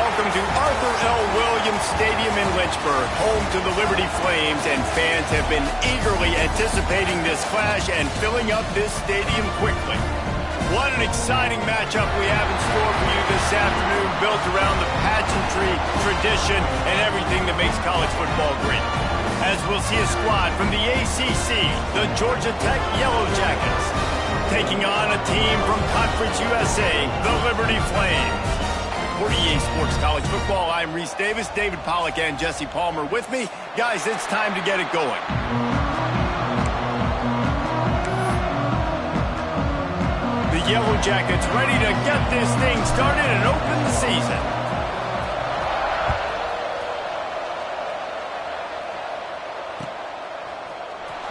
welcome to Arthur L. Williams Stadium in Lynchburg, home to the Liberty Flames, and fans have been eagerly anticipating this clash and filling up this stadium quickly. What an exciting matchup we have in store for you this afternoon, built around the pageantry, tradition, and everything that makes college football great. As we'll see a squad from the ACC, the Georgia Tech Yellow Jackets, taking on a team from Conference USA, the Liberty Flames. For EA Sports College Football, I'm Reese Davis, David Pollack, and Jesse Palmer with me. Guys, it's time to get it going. The Yellow Jackets ready to get this thing started and open the season.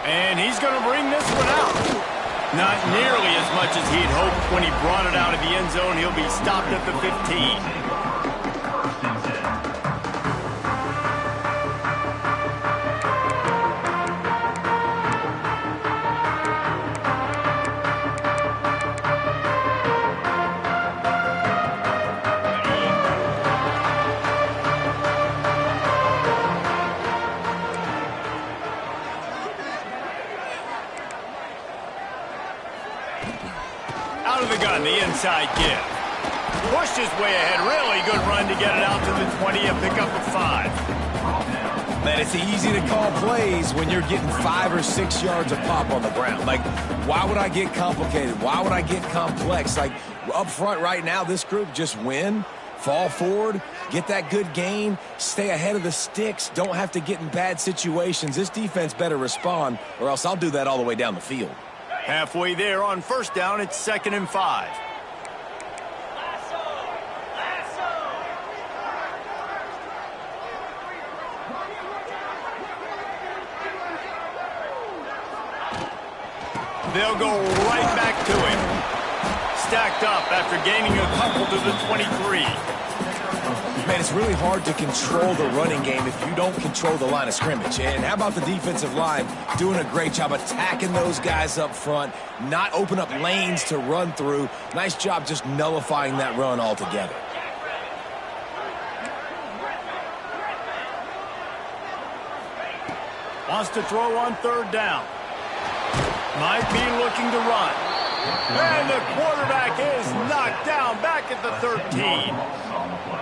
And he's going to bring this one out. Not nearly as much as he'd hoped when he brought it out of the end zone. He'll be stopped at the 15. Out of the gun, the inside give. Pushed his way ahead. Really good run to get it out to the 20 and pick up a 5. Man, it's easy to call plays when you're getting 5 or 6 yards of pop on the ground. Like, why would I get complicated? Why would I get complex? Like, up front right now, this group just win, fall forward, get that good gain, stay ahead of the sticks, don't have to get in bad situations. This defense better respond, or else I'll do that all the way down the field. Halfway there on first down, it's 2nd and 5. They'll go right back to him. Stacked up after gaining a couple to the 23. Man, it's really hard to control the running game if you don't control the line of scrimmage. And how about the defensive line doing a great job attacking those guys up front, not open up lanes to run through. Nice job just nullifying that run altogether. Wants to throw on 3rd down. Might be looking to run. And the quarterback is knocked down back at the 13.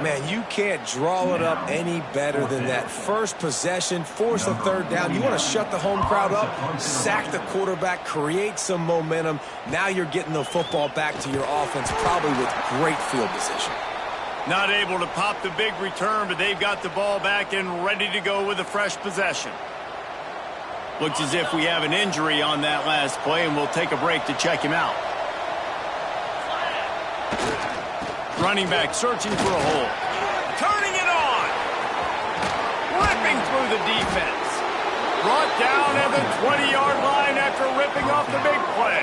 Man, you can't draw it up any better than that. First possession, force a 3rd down. You want to shut the home crowd up, sack the quarterback, create some momentum. Now you're getting the football back to your offense, probably with great field position. Not able to pop the big return, but they've got the ball back and ready to go with a fresh possession. Looks as if we have an injury on that last play, and we'll take a break to check him out. Running back searching for a hole. Turning it on. Ripping through the defense. Brought down at the 20-yard line after ripping off the big play.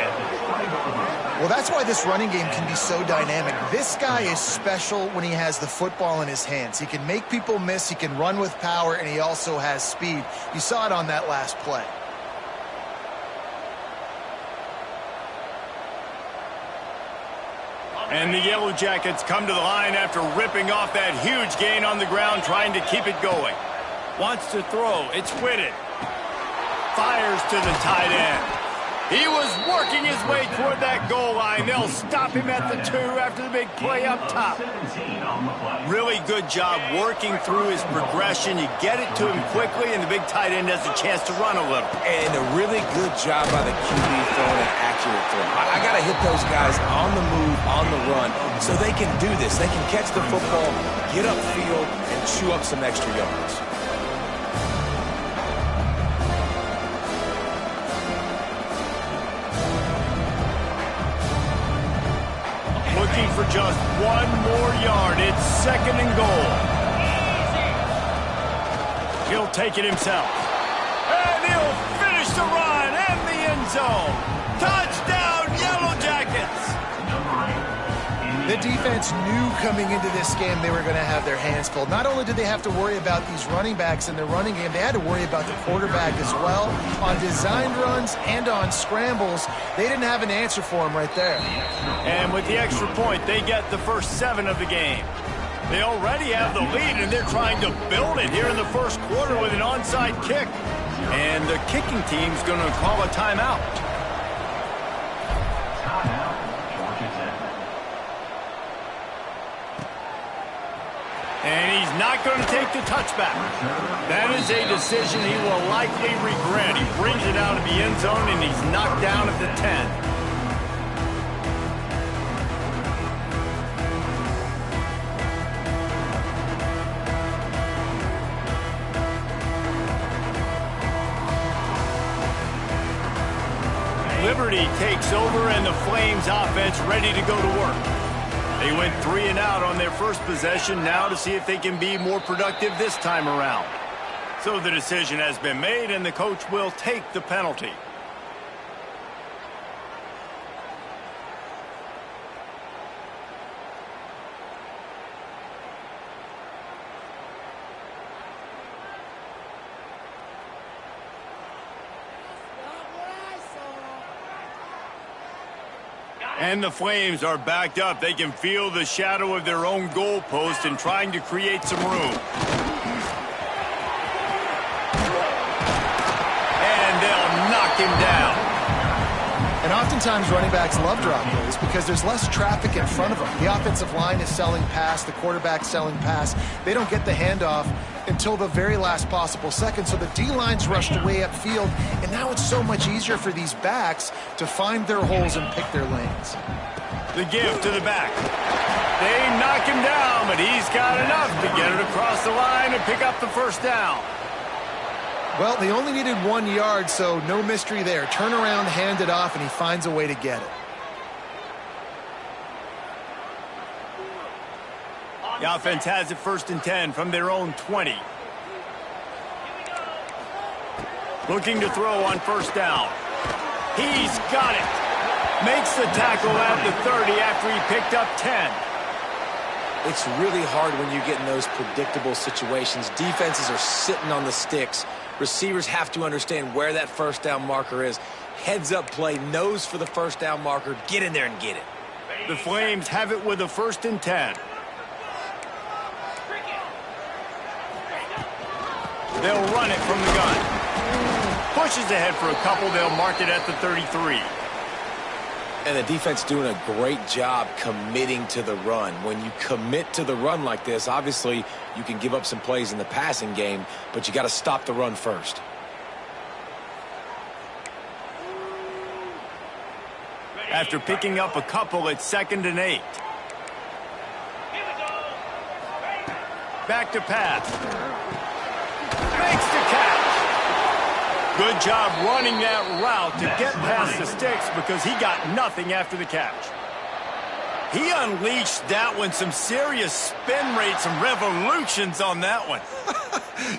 Well, that's why this running game can be so dynamic. This guy is special when he has the football in his hands. He can make people miss, he can run with power, and he also has speed. You saw it on that last play. And the Yellow Jackets come to the line after ripping off that huge gain on the ground, trying to keep it going. Wants to throw. It's Whitted. Fires to the tight end. He was working his way toward that goal line. They'll stop him at the 2 after the big play up top. Really good job working through his progression. You get it to him quickly, and the big tight end has a chance to run a little. And a really good job by the QB throwing an accurate throw. I got to hit those guys on the move, on the run, so they can do this. They can catch the football, get upfield, and chew up some extra yards. Looking for just 1 more yard. It's 2nd and goal. He'll take it himself. And he'll finish the run and the end zone. Touchdown, Yellow Jackets. The defense knew coming into this game they were going to have their hands full. Not only did they have to worry about these running backs in their running game, they had to worry about the quarterback as well. On designed runs and on scrambles, they didn't have an answer for him right there. And with the extra point, they get the first 7 of the game. They already have the lead, and they're trying to build it here in the first quarter with an onside kick. And the kicking team's going to call a timeout. And he's not going to take the touchback. That is a decision he will likely regret. He brings it out of the end zone, and he's knocked down at the 10. Liberty takes over, and the Flames offense ready to go to work. They went 3 and out on their first possession, now to see if they can be more productive this time around. So the decision has been made, and the coach will take the penalty. And the Flames are backed up. They can feel the shadow of their own goalpost and trying to create some room. And they'll knock him down. And oftentimes running backs love drop plays because there's less traffic in front of them. The offensive line is selling pass, the quarterback's selling pass. They don't get the handoff until the very last possible second, so the D-line's rushed away upfield, and now it's so much easier for these backs to find their holes and pick their lanes. The give to the back. They knock him down, but he's got enough to get it across the line and pick up the first down. Well, they only needed 1 yard, so no mystery there. Turn around, hand it off, and he finds a way to get it. The offense has it 1st and 10 from their own 20. Looking to throw on first down. He's got it. Makes the tackle at the 30 after he picked up 10. It's really hard when you get in those predictable situations. Defenses are sitting on the sticks. Receivers have to understand where that first down marker is. Heads up play, nose for the first down marker. Get in there and get it. The Flames have it with a 1st and 10. They'll run it from the gun. Pushes ahead for a couple. They'll mark it at the 33. And the defense doing a great job committing to the run. When you commit to the run like this, obviously you can give up some plays in the passing game, but you got to stop the run first. After picking up a couple, it's 2nd and 8. Back to pass. Makes the catch. Good job running that route to get past the sticks because he got nothing after the catch. He unleashed that one, some serious spin rates, some revolutions on that one.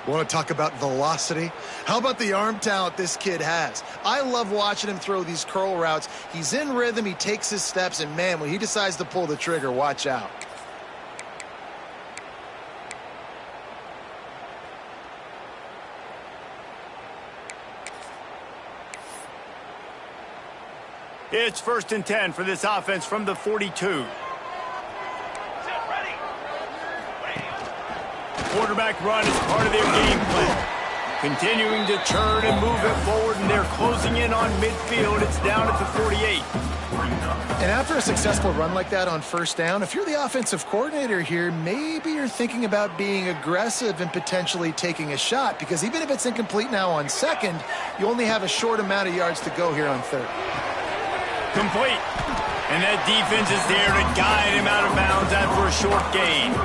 You want to talk about velocity? How about the arm talent this kid has? I love watching him throw these curl routes. He's in rhythm, he takes his steps, and man, when he decides to pull the trigger, watch out. It's 1st and 10 for this offense from the 42. Quarterback run is part of their game plan. Continuing to churn and move it forward, and they're closing in on midfield. It's down at the 48. And after a successful run like that on first down, if you're the offensive coordinator here, maybe you're thinking about being aggressive and potentially taking a shot, because even if it's incomplete now on second, you only have a short amount of yards to go here on third. Complete. And that defense is there to guide him out of bounds after a short gain.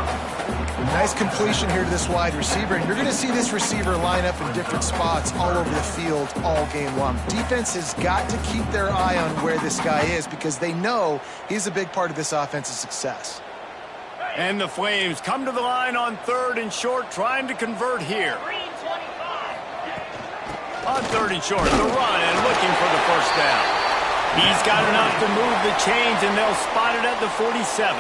Nice completion here to this wide receiver. And you're going to see this receiver line up in different spots all over the field all game long. Defense has got to keep their eye on where this guy is because they know he's a big part of this offense's success. And the Flames come to the line on 3rd and short, trying to convert here. On 3rd and short, the run and looking for the first down. He's got enough to move the chains, and they'll spot it at the 47.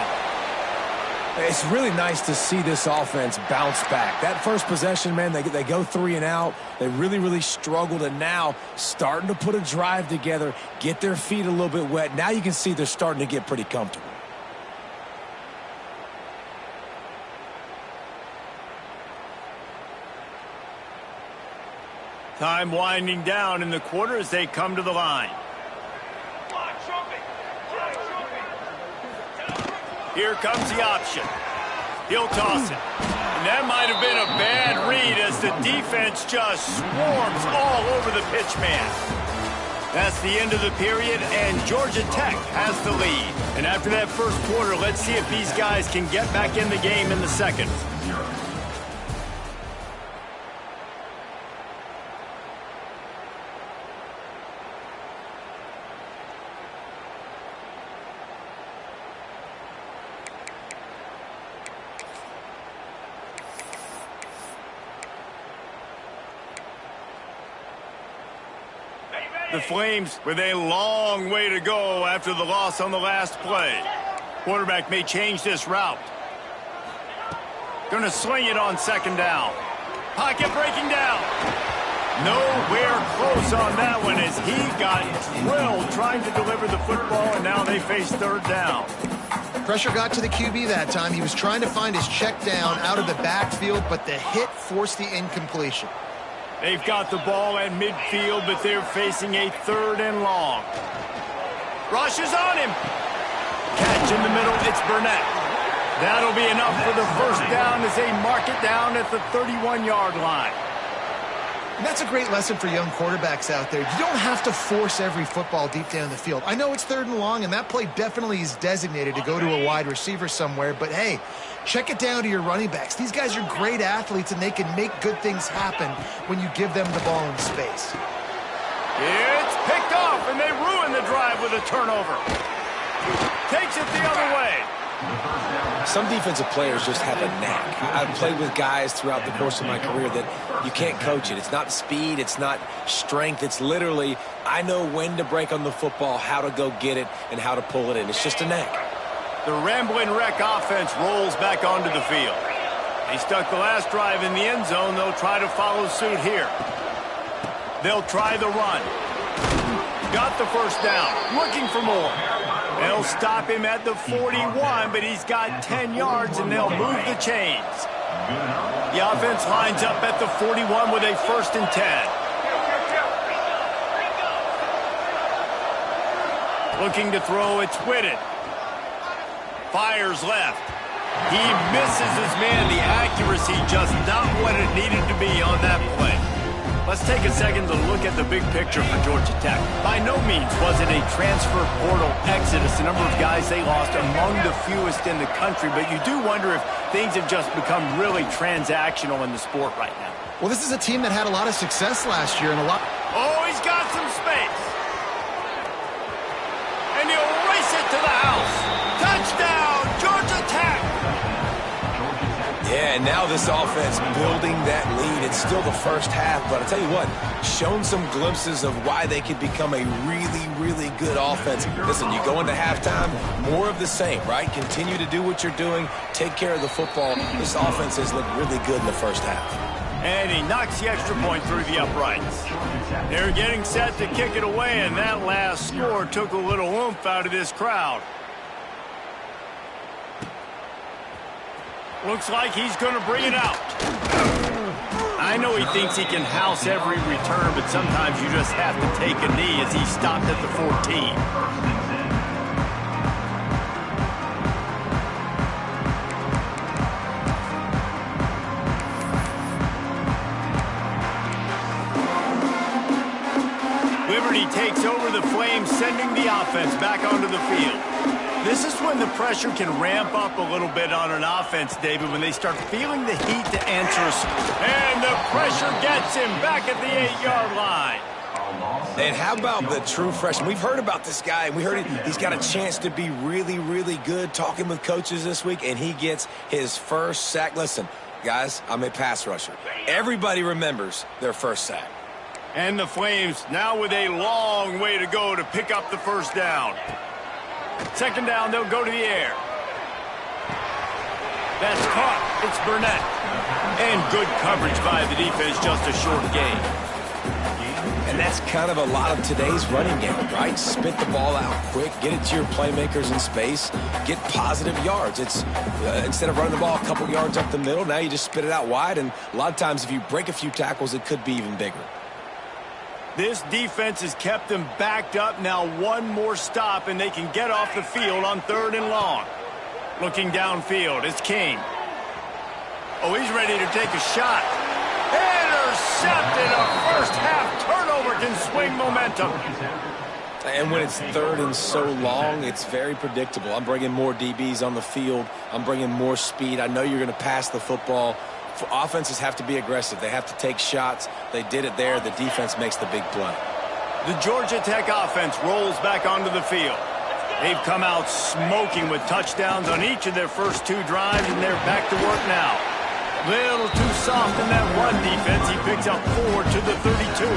It's really nice to see this offense bounce back. That first possession, man, they go 3 and out. They really struggled, and now starting to put a drive together, get their feet a little bit wet. Now you can see they're starting to get pretty comfortable. Time winding down in the quarter as they come to the line. Here comes the option. He'll toss it. And that might have been a bad read as the defense just swarms all over the pitch man. That's the end of the period, and Georgia Tech has the lead. And after that first quarter, let's see if these guys can get back in the game in the second. The Flames with a long way to go after the loss on the last play. Quarterback may change this route. Going to sling it on second down. Pocket breaking down. Nowhere close on that one as he got drilled trying to deliver the football, and now they face third down. Pressure got to the QB that time. He was trying to find his check down out of the backfield, but the hit forced the incompletion. They've got the ball at midfield, but they're facing a third and long. Rush is on him. Catch in the middle, it's Burnett. That'll be enough for the first down as they mark it down at the 31-yard line. And that's a great lesson for young quarterbacks out there. You don't have to force every football deep down the field. I know it's third and long, and that play definitely is designated to go to a wide receiver somewhere, but hey, check it down to your running backs. These guys are great athletes, and they can make good things happen when you give them the ball in space. It's picked off, and they ruin the drive with a turnover. Takes it the other way. Some defensive players just have a knack. I've played with guys throughout the course of my career that you can't coach it. It's not speed, it's not strength. It's literally, I know when to break on the football, how to go get it, and how to pull it in. It's just a knack. The Ramblin' Wreck offense rolls back onto the field. They stuck the last drive in the end zone. They'll try to follow suit here. They'll try the run. Got the first down. Looking for more. They'll stop him at the 41, but he's got 10 yards, and they'll move the chains. The offense lines up at the 41 with a 1st and 10. Looking to throw, it's Whitted. Fires left. He misses his man. The accuracy just not what it needed to be on that play. Let's take a second to look at the big picture for Georgia Tech. By no means was it a transfer portal exodus. The number of guys they lost among the fewest in the country, but you do wonder if things have just become really transactional in the sport right now. Well, this is a team that had a lot of success last year and a lot. Oh, he's got some space. And he'll race it to the house. Touchdown, Georgia Tech. Yeah, and now this offense building that lead. It's still the first half, but I'll tell you what, shown some glimpses of why they could become a really, really good offense. Listen, you go into halftime, more of the same, right? Continue to do what you're doing, take care of the football. This offense has looked really good in the first half. And he knocks the extra point through the uprights. They're getting set to kick it away, and that last score took a little oomph out of this crowd. Looks like he's going to bring it out. I know he thinks he can house every return, but sometimes you just have to take a knee as he stopped at the 14. Liberty takes over the Flames, sending the offense back onto the field. This is when the pressure can ramp up a little bit on an offense, David, when they start feeling the heat to answer a score. And the pressure gets him back at the 8-yard line. And how about the true freshman? We've heard about this guy, and we heard he's got a chance to be really, really good, talking with coaches this week, and he gets his first sack. Listen, guys, I'm a pass rusher. Everybody remembers their first sack. And the Flames now with a long way to go to pick up the first down. Second down, they'll go to the air. That's caught. It's Burnett. And good coverage by the defense, just a short gain. And that's kind of a lot of today's running game, right? Spit the ball out quick, get it to your playmakers in space, get positive yards. It's instead of running the ball a couple yards up the middle, now you just spit it out wide, and a lot of times if you break a few tackles, it could be even bigger. This defense has kept them backed up. Now one more stop, and they can get off the field on 3rd and long. Looking downfield, it's King. Oh, he's ready to take a shot. Intercepted. A first-half turnover can swing momentum. And when it's 3rd and so long, it's very predictable. I'm bringing more DBs on the field. I'm bringing more speed. I know you're going to pass the football. Offenses have to be aggressive. They have to take shots. They did it there. The defense makes the big play. The Georgia Tech offense rolls back onto the field. They've come out smoking with touchdowns on each of their first 2 drives, and they're back to work now. Little too soft in that run defense. He picks up 4 to the 32.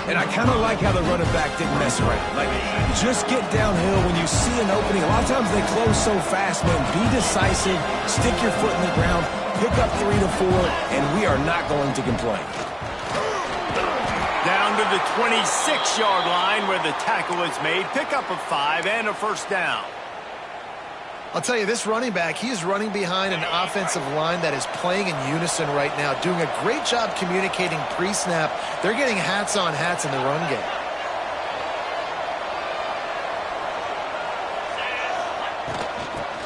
And I kind of like how the running back didn't mess around. Like, just get downhill when you see an opening. A lot of times they close so fast, man. Be decisive, stick your foot in the ground, pick up 3 to 4, and we are not going to complain. Down to the 26-yard line where the tackle is made. Pick up a 5 and a first down. I'll tell you, this running back, he is running behind an offensive line that is playing in unison right now, doing a great job communicating pre-snap. They're getting hats on hats in the run game.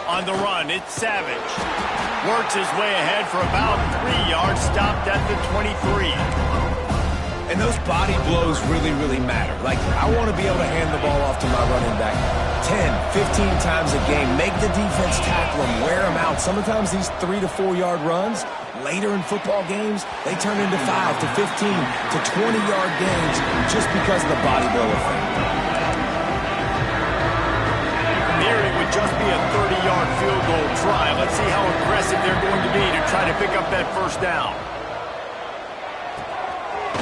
On the run, it's Savage. Works his way ahead for about 3 yards, stopped at the 23. And those body blows really, really matter. Like, I want to be able to hand the ball off to my running back 10, 15 times a game. Make the defense tackle them, wear them out. Sometimes these 3 to 4 yard runs, later in football games, they turn into 5 to 15 to 20-yard games just because of the body blow effect. Here it would just be a 30-yard field goal try. Let's see how aggressive they're going to be to try to pick up that first down.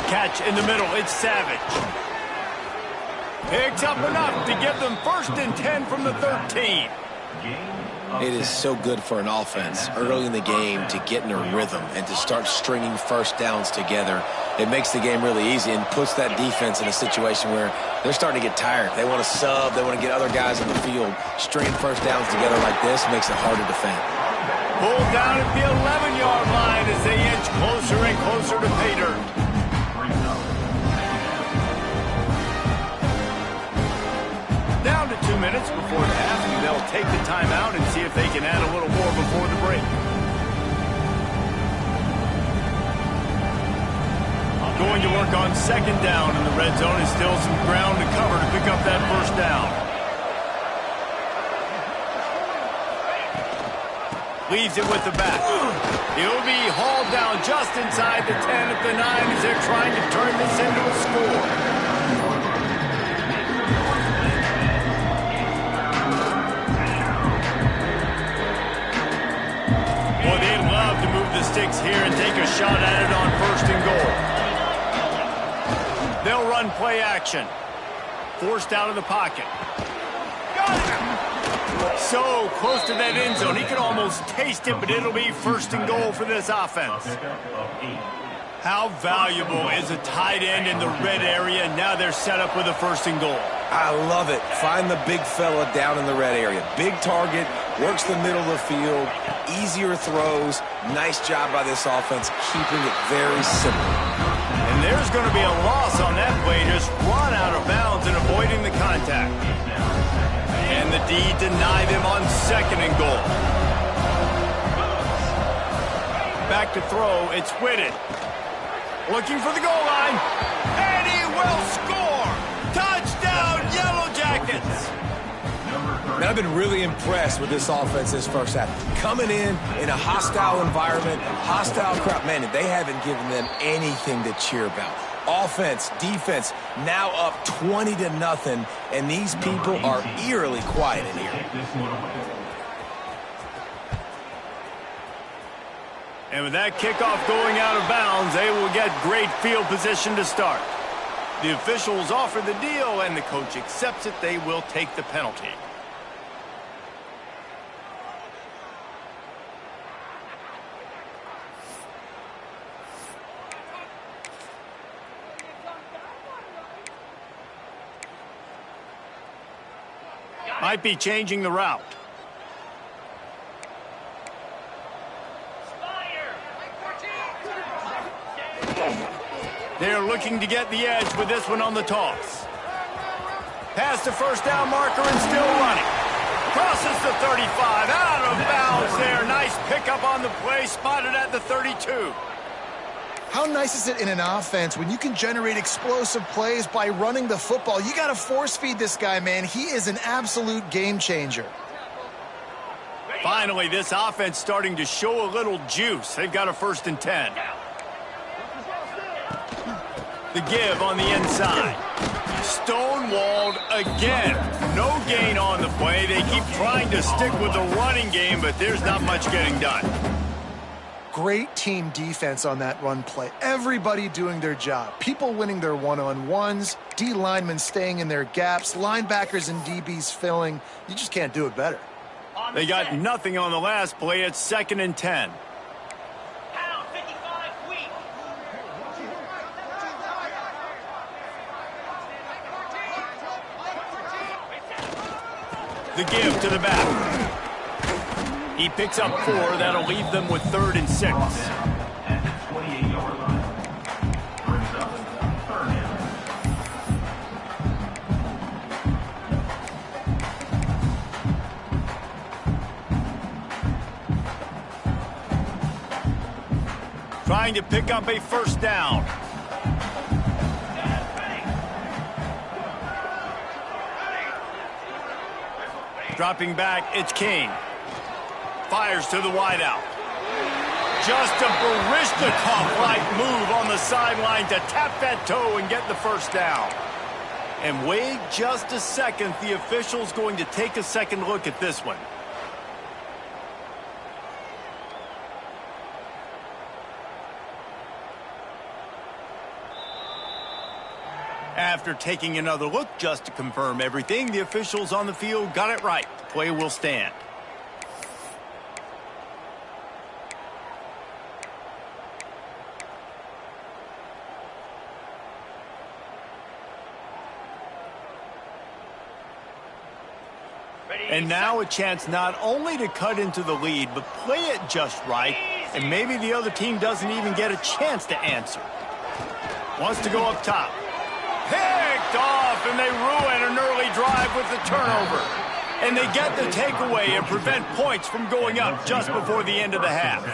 Catch in the middle, it's Savage. Picks up enough to give them 1st and 10 from the 13. It is so good for an offense early in the game to get in a rhythm and to start stringing first downs together. It makes the game really easy and puts that defense in a situation where they're starting to get tired. They want to sub, they want to get other guys on the field. Stringing first downs together like this makes it hard to defend. Pulled down at the 11-yard line as they inch closer and closer to pay dirt. Down to 2 minutes before the half, and they'll take the timeout and see if they can add a little more before the break. Going to work on 2nd down in the red zone. Is still some ground to cover to pick up that first down. Leaves it with the back. He'll be hauled down just inside the 10 at the 9 as they're trying to turn this into a score. Boy, they'd love to move the sticks here and take a shot at it on 1st and goal. They'll run play action. Forced out of the pocket. Got it! So close to that end zone. He could almost taste it, but it'll be 1st and goal for this offense. How valuable is a tight end in the red area? Now they're set up with a 1st and goal. I love it. Find the big fella down in the red area. Big target, works the middle of the field, easier throws. Nice job by this offense, keeping it very simple. And there's going to be a loss on that play, just run out of bounds and avoiding the contact. And the D deny them on 2nd and goal. Back to throw, it's Whitted. Looking for the goal line, and he will score! Touchdown, Yellow Jackets! Man, I've been really impressed with this offense this first half. Coming in a hostile environment, hostile crowd. Man, they haven't given them anything to cheer about. Offense, defense, now up 20-0, and these people are eerily quiet in here. And with that kickoff going out of bounds, they will get great field position to start. The officials offer the deal, and the coach accepts it. They will take the penalty. Might be changing the route. They're looking to get the edge with this one on the toss. Past the first down marker and still running. Crosses the 35, out of bounds there. Nice pickup on the play, spotted at the 32. How nice is it in an offense when you can generate explosive plays by running the football? You got to force feed this guy, man. He is an absolute game changer. Finally, this offense starting to show a little juice. They've got a 1st and 10. The give on the inside. Stonewalled again. No gain on the play. They keep trying to stick with the running game, but there's not much getting done. Great team defense on that run play. Everybody doing their job. People winning their one-on-ones, D linemen staying in their gaps, linebackers and DBs filling. You just can't do it better. They got nothing on the last play. It's 2nd and 10. The give to the back. He picks up 4. That'll leave them with 3rd and 6. Trying to pick up a 1st down. Dropping back, it's King. Fires to the wideout. Just a Baryshnikov-like move on the sideline to tap that toe and get the 1st down. And wait just a second. The official's going to take a second look at this one. After taking another look just to confirm everything, the officials on the field got it right. The play will stand. And now a chance not only to cut into the lead, but play it just right, and maybe the other team doesn't even get a chance to answer. Wants to go up top. Picked off, and they ruin an early drive with the turnover. And they get the takeaway and prevent points from going up just before the end of the half.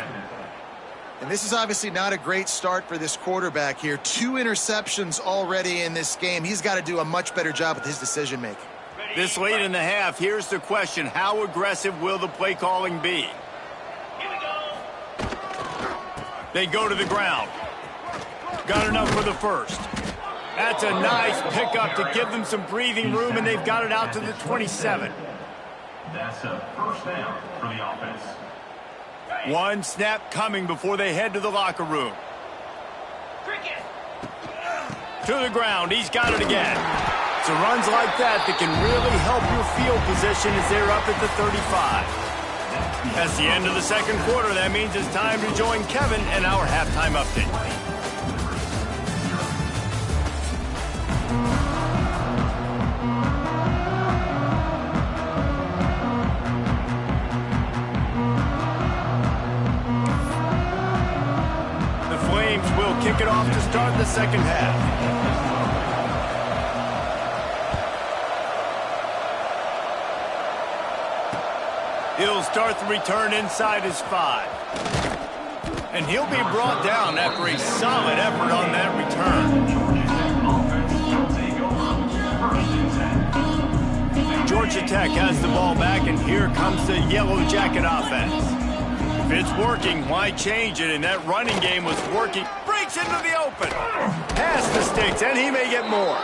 And this is obviously not a great start for this quarterback here. 2 interceptions already in this game. He's got to do a much better job with his decision-making. This late in the half, here's the question. How aggressive will the play calling be? They go to the ground. Got enough for the 1st. That's a nice pickup to give them some breathing room, and they've got it out to the 27. That's a 1st down for the offense. One snap coming before they head to the locker room. To the ground. He's got it again. It's runs like that can really help your field position as they're up at the 35. That's the end of the 2nd quarter. That means it's time to join Kevin and our halftime update. Will kick it off to start the 2nd half. He'll start the return inside his 5. And he'll be brought down after a solid effort on that return. Georgia Tech has the ball back, and here comes the Yellow Jacket offense. If it's working, why change it? And that running game was working. Breaks into the open. Past the sticks, and he may get more.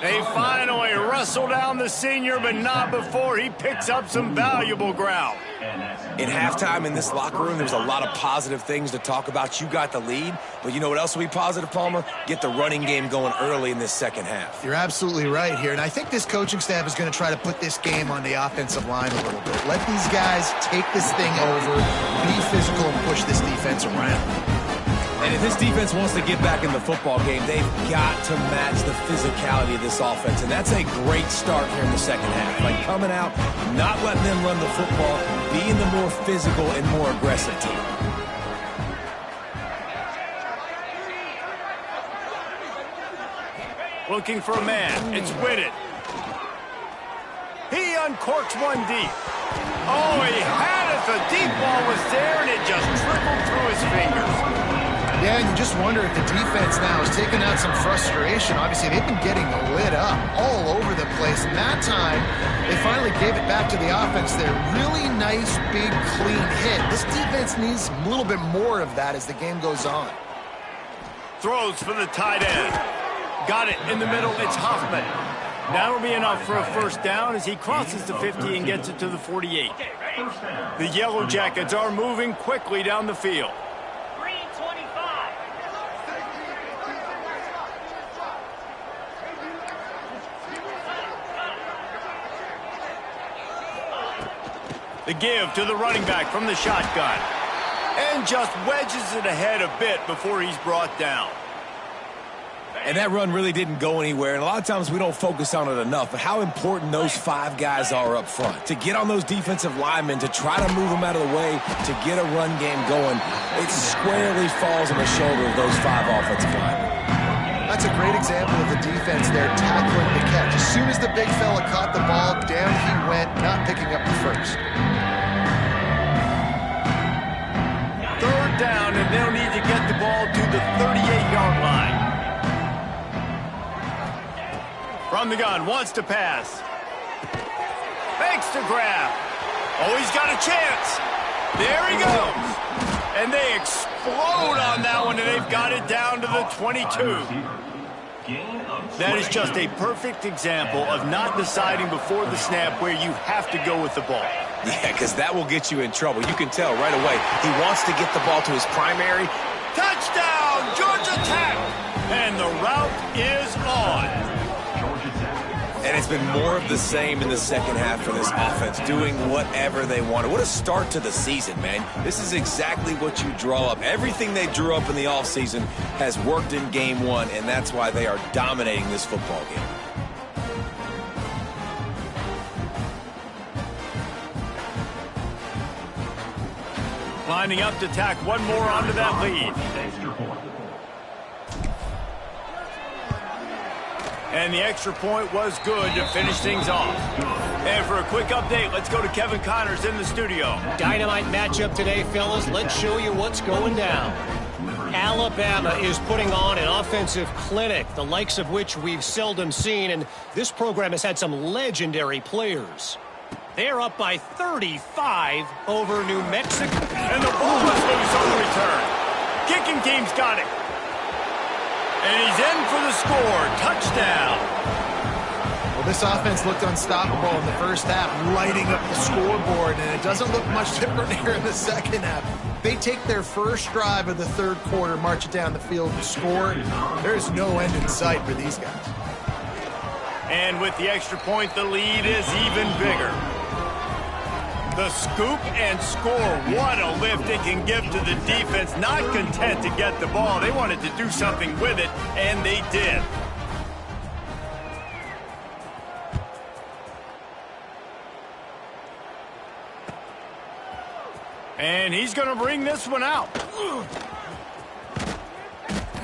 They finally wrestle down the senior, but not before he picks up some valuable ground. At halftime in this locker room, there's a lot of positive things to talk about. You got the lead, but you know what else will be positive, Palmer? Get the running game going early in this 2nd half. You're absolutely right here, and I think this coaching staff is going to try to put this game on the offensive line a little bit. Let these guys take this thing over, be physical, and push this defense around. And if this defense wants to get back in the football game, they've got to match the physicality of this offense. And that's a great start here in the 2nd half. Like coming out, not letting them run the football, being the more physical and more aggressive team. Looking for a man. It's Whitted. He uncorks one deep. Oh, he had it. The deep ball was there, and it just trickled through his fingers. Yeah, and you just wonder if the defense now is taking out some frustration. Obviously, they've been getting lit up all over the place. And that time, they finally gave it back to the offense there. Really nice, big, clean hit. This defense needs a little bit more of that as the game goes on. Throws for the tight end. Got it in the middle. It's Hoffman. That'll be enough for a first down as he crosses the 50 and gets it to the 48. The Yellow Jackets are moving quickly down the field. The give to the running back from the shotgun. And just wedges it ahead a bit before he's brought down. And that run really didn't go anywhere. And a lot of times we don't focus on it enough. But how important those 5 guys are up front. To get on those defensive linemen, to try to move them out of the way, to get a run game going, it squarely falls on the shoulder of those 5 offensive linemen. That's a great example of the defense there tackling the catch. As soon as the big fella caught the ball, down he went, not picking up the first. Third down, and they'll need to get the ball to the 38-yard line. From the gun, wants to pass. Fakes to grab. Oh, he's got a chance. There he goes. And they explode on that one, and they've got it down to the 22. That is just a perfect example of not deciding before the snap where you have to go with the ball. Yeah, because that will get you in trouble. You can tell right away he wants to get the ball to his primary. Touchdown, Georgia Tech! And the route is on. And it's been more of the same in the second half for this offense, doing whatever they wanted. What a start to the season, man. This is exactly what you draw up. Everything they drew up in the offseason has worked in game 1, and that's why they are dominating this football game. Lining up to tack one more onto that lead. And the extra point was good to finish things off. And for a quick update, let's go to Kevin Connors in the studio. Dynamite matchup today, fellas. Let's show you what's going down. Alabama is putting on an offensive clinic, the likes of which we've seldom seen, and this program has had some legendary players. They're up by 35 over New Mexico. And the ball is loose on the return. Kicking team's got it. And he's in for the score. Touchdown. Well, this offense looked unstoppable in the first half, lighting up the scoreboard, and it doesn't look much different here in the second half. They take their first drive of the third quarter, march it down the field, and score. There's no end in sight for these guys. And with the extra point, the lead is even bigger. The scoop and score. What a lift it can give to the defense. Not content to get the ball. They wanted to do something with it, and they did. And he's going to bring this one out.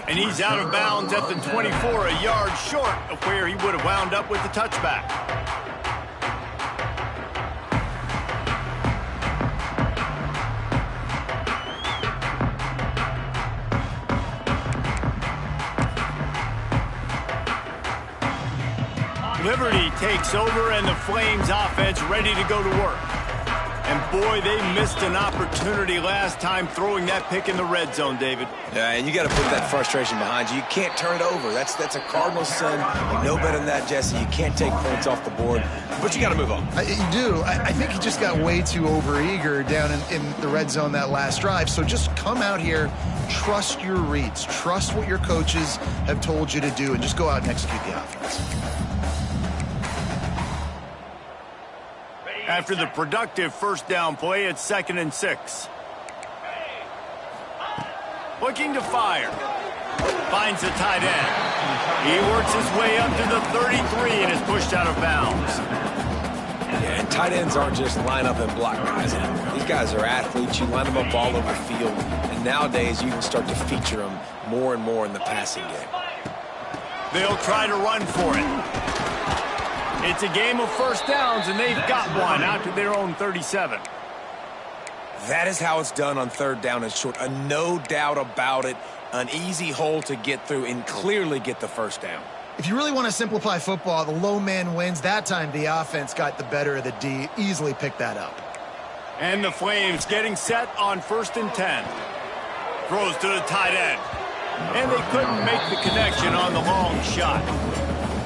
And he's out of bounds at the 24, a yard short of where he would have wound up with the touchback. Liberty takes over, and the Flames offense ready to go to work. And boy, they missed an opportunity last time throwing that pick in the red zone, David. Yeah, and you got to put that frustration behind you. You can't turn it over. That's a Cardinals sin. You know better than that, Jesse. You can't take points off the board, but you got to move on. You do. I think he just got way too overeager down in the red zone that last drive. So just come out here, trust your reads, trust what your coaches have told you to do, and just go out and execute the offense. After the productive first down play, it's 2nd and 6. Looking to fire. Finds the tight end. He works his way up to the 33 and is pushed out of bounds. Yeah, and tight ends aren't just line up and block guys anymore. These guys are athletes. You line them up all over the field. And nowadays, you can start to feature them more and more in the passing game. They'll try to run for it. It's a game of first downs, and they've got one out to their own 37. That is how it's done on third down and short. No doubt about it. An easy hole to get through and clearly get the first down. If you really want to simplify football, the low man wins. That time the offense got the better of the D. Easily picked that up. And the Flames getting set on 1st and 10. Throws to the tight end. And they couldn't make the connection on the long shot.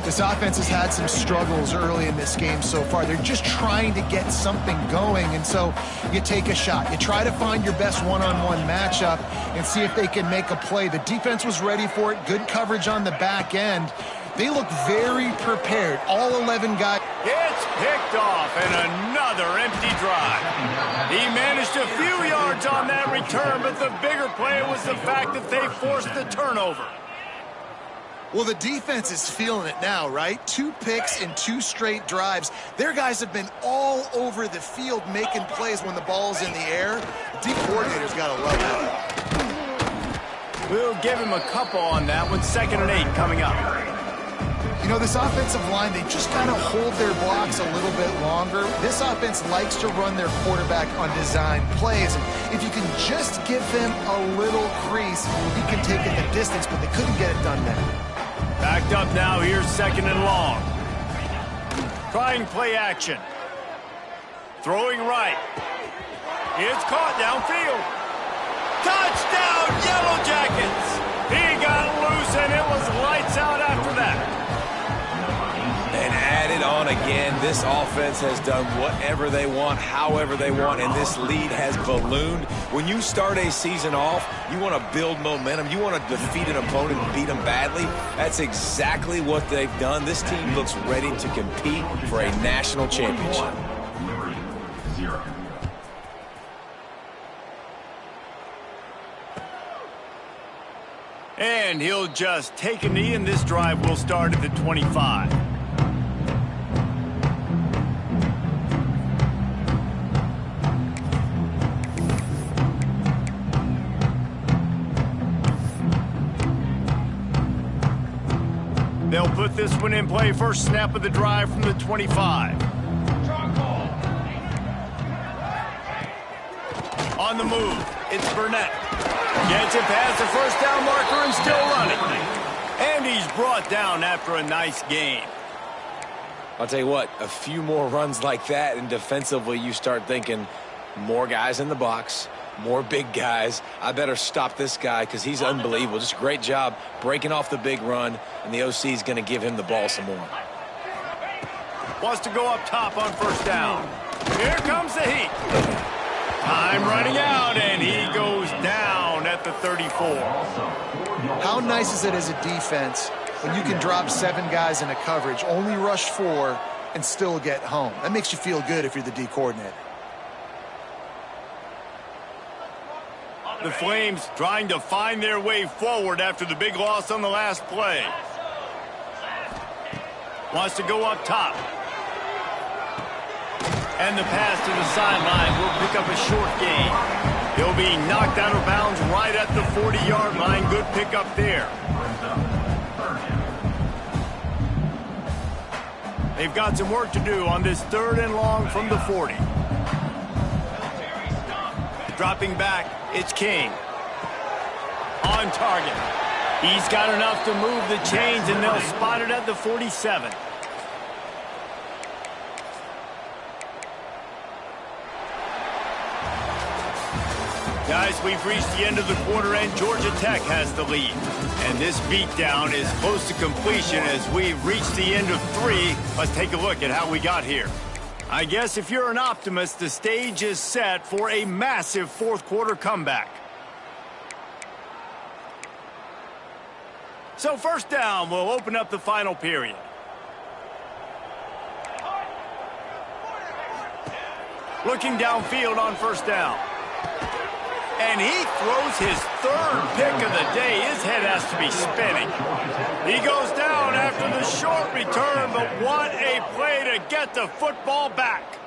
This offense has had some struggles early in this game so far. They're just trying to get something going, and so you take a shot. You try to find your best one-on-one matchup and see if they can make a play. The defense was ready for it. Good coverage on the back end. They look very prepared. All 11 guys. It's picked off, and another empty drive. He managed a few yards on that return, but the bigger play was the fact that they forced the turnover. Well, the defense is feeling it now, right? 2 picks in 2 straight drives. Their guys have been all over the field making plays when the ball's in the air. D coordinator's got to love that. We'll give him a couple on that one. 2nd and 8 coming up. You know, this offensive line, they just got to hold their blocks a little bit longer. This offense likes to run their quarterback on design plays. And if you can just give them a little crease, he can take it the distance, but they couldn't get it done there. Backed up now, here's 2nd and long. Trying play action. Throwing right. It's caught downfield. Touchdown, Yellow Jackets! He got loose, and it was lights out after that. And added on again, this offense has done whatever they want, however they want, and this lead has ballooned. When you start a season off, you want to build momentum. You want to defeat an opponent and beat them badly. That's exactly what they've done. This team looks ready to compete for a national championship. And he'll just take a knee, and this drive will start at the 25. They'll put this one in play. First snap of the drive from the 25. On the move, it's Burnett. Gets it past the first down marker and still running. And he's brought down after a nice gain. I'll tell you what, a few more runs like that, and defensively you start thinking more guys in the box, more big guys. I better stop this guy because he's unbelievable. Just a great job breaking off the big run, and the OC is going to give him the ball some more. Wants to go up top on first down. Here comes the heat. Time running out, and he goes down at the 34. How nice is it as a defense when you can drop 7 guys into coverage, only rush 4, and still get home? That makes you feel good if you're the D coordinator. The Flames trying to find their way forward after the big loss on the last play. Wants to go up top. And the pass to the sideline will pick up a short gain. He'll be knocked out of bounds right at the 40-yard line. Good pickup there. They've got some work to do on this 3rd and long from the 40. Dropping back, it's King. On target. He's got enough to move the chains, and they'll spot it at the 47. Guys, we've reached the end of the quarter, and Georgia Tech has the lead. And this beatdown is close to completion as we've reached the end of 3. Let's take a look at how we got here. I guess if you're an optimist, the stage is set for a massive 4th quarter comeback. So first down will open up the final period. Looking downfield on first down. And he throws his 3rd pick of the day. His head has to be spinning. He goes down after the short return, but what a play to get the football back.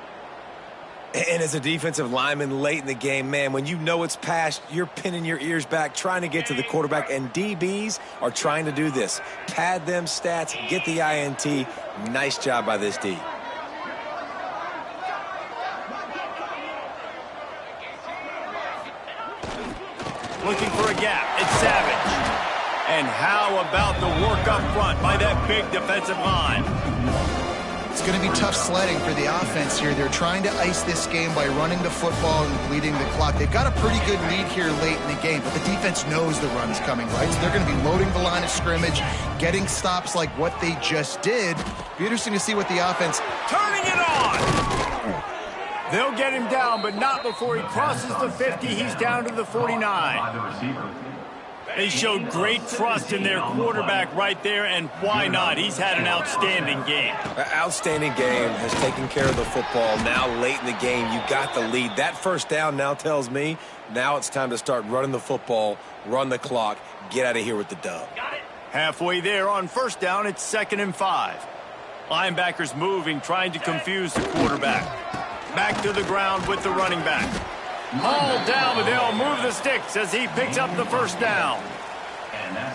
And as a defensive lineman late in the game, man, when you know it's past, you're pinning your ears back, trying to get to the quarterback, and DBs are trying to do this. Pad them stats, get the INT. Nice job by this D. Looking for a gap. It's Savage. And how about the work up front by that big defensive line? It's going to be tough sledding for the offense here. They're trying to ice this game by running the football and bleeding the clock. They've got a pretty good lead here late in the game, but the defense knows the run's coming, right? So they're going to be loading the line of scrimmage, getting stops like what they just did. Be interesting to see what the offense... Turning it on! They'll get him down, but not before he crosses the 50. He's down to the 49. They showed great trust in their quarterback right there, and why not? He's had an outstanding game. Outstanding game, has taken care of the football. Now late in the game, you got the lead. That first down now tells me now it's time to start running the football, run the clock, get out of here with the dub. Halfway there on first down, it's 2nd and 5. Linebackers moving, trying to confuse the quarterback. Back to the ground with the running back. Hauled down, but they'll move the sticks as he picks up the first down.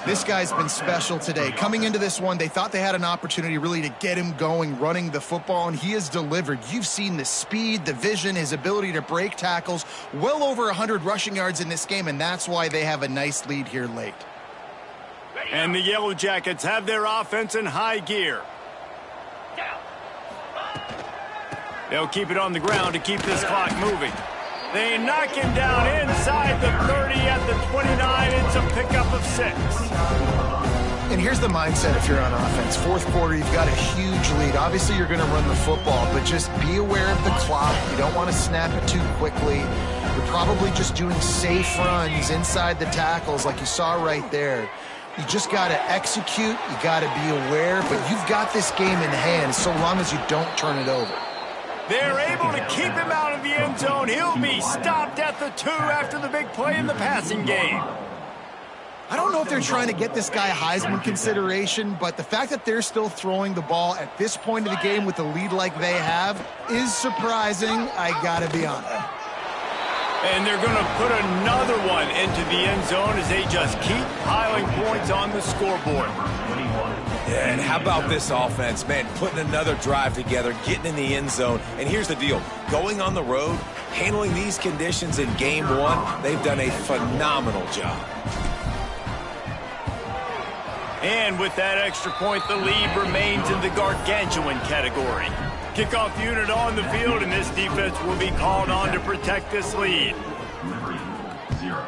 This guy's been special today. Coming into this one, they thought they had an opportunity really to get him going, running the football, and he has delivered. You've seen the speed, the vision, his ability to break tackles. Well over 100 rushing yards in this game, and that's why they have a nice lead here late. And the Yellow Jackets have their offense in high gear. They'll keep it on the ground to keep this clock moving. They knock him down inside the 30 at the 29. It's a pickup of 6. And here's the mindset if you're on offense. Fourth quarter, you've got a huge lead. Obviously, you're going to run the football, but just be aware of the clock. You don't want to snap it too quickly. You're probably just doing safe runs inside the tackles like you saw right there. You just got to execute. You got to be aware, but you've got this game in hand so long as you don't turn it over. They're able to keep him out of the end zone. He'll be stopped at the 2 after the big play in the passing game. I don't know if they're trying to get this guy Heisman consideration, but the fact that they're still throwing the ball at this point of the game with a lead like they have is surprising, I got to be honest. And they're going to put another one into the end zone as they just keep piling points on the scoreboard. Yeah, and how about this offense, man, putting another drive together, getting in the end zone. And here's the deal, going on the road, handling these conditions in game 1, they've done a phenomenal job. And with that extra point, the lead remains in the gargantuan category. Kickoff unit on the field, and this defense will be called on to protect this lead. Liberty, 0.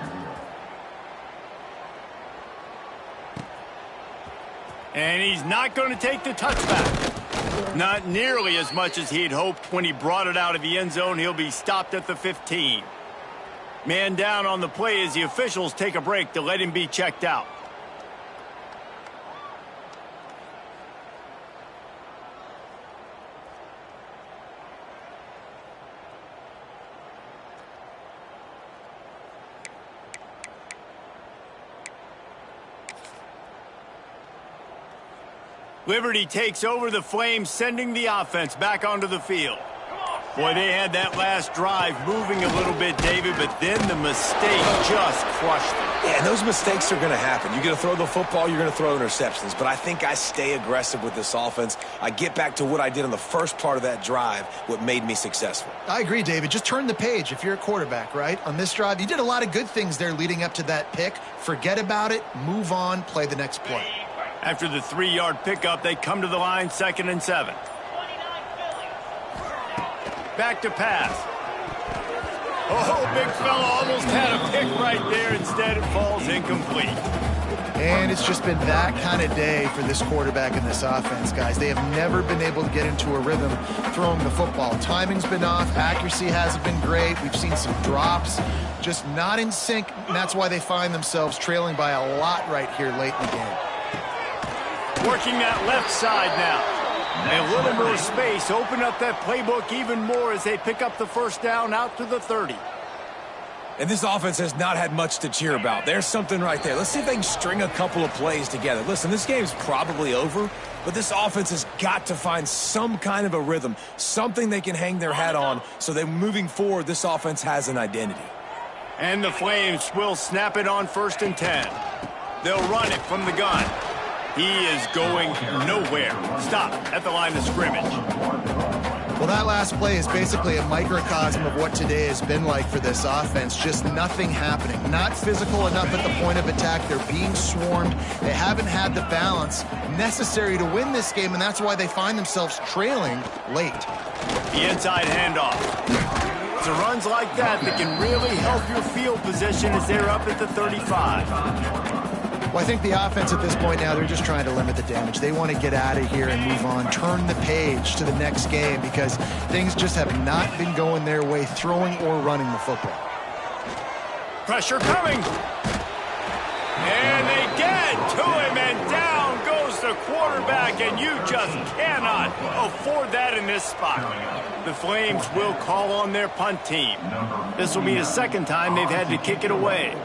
And he's not going to take the touchback. Not nearly as much as he'd hoped when he brought it out of the end zone. He'll be stopped at the 15. Man down on the play as the officials take a break to let him be checked out. Liberty takes over the Flames, sending the offense back onto the field. Boy, they had that last drive moving a little bit, David, but then the mistake just crushed them. Yeah, and those mistakes are going to happen. You're going to throw the football, you're going to throw interceptions. But I think I stay aggressive with this offense. I get back to what I did on the first part of that drive, what made me successful. I agree, David. Just turn the page if you're a quarterback, right? On this drive, you did a lot of good things there leading up to that pick. Forget about it, move on, play the next play. After the 3-yard pickup, they come to the line, 2nd and 7. Back to pass. Oh, big fella almost had a pick right there. Instead, it falls incomplete. And it's just been that kind of day for this quarterback and this offense, guys. They have never been able to get into a rhythm throwing the football. Timing's been off. Accuracy hasn't been great. We've seen some drops. Just not in sync, and that's why they find themselves trailing by a lot right here late in the game. Working that left side now. And a little more space. Open up that playbook even more as they pick up the first down out to the 30. And this offense has not had much to cheer about. There's something right there. Let's see if they can string a couple of plays together. Listen, this game's probably over, but this offense has got to find some kind of a rhythm, something they can hang their hat on so that moving forward, this offense has an identity. And the Flames will snap it on 1st and 10. They'll run it from the gun. He is going nowhere. Stop at the line of scrimmage. Well, that last play is basically a microcosm of what today has been like for this offense. Just nothing happening. Not physical enough at the point of attack. They're being swarmed. They haven't had the balance necessary to win this game, and that's why they find themselves trailing late. The inside handoff. It's the runs like that can really help your field position as they're up at the 35. Well, I think the offense at this point now, they're just trying to limit the damage. They want to get out of here and move on, turn the page to the next game because things just have not been going their way, throwing or running the football. Pressure coming. And they get to him, and down goes the quarterback, and you just cannot afford that in this spot. The Flames will call on their punt team. This will be the second time they've had to kick it away.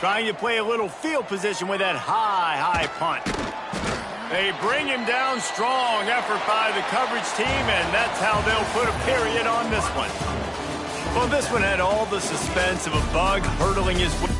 Trying to play a little field position with that high punt. They bring him down strong. Effort by the coverage team, and that's how they'll put a period on this one. Well, this one had all the suspense of a bug hurtling his way.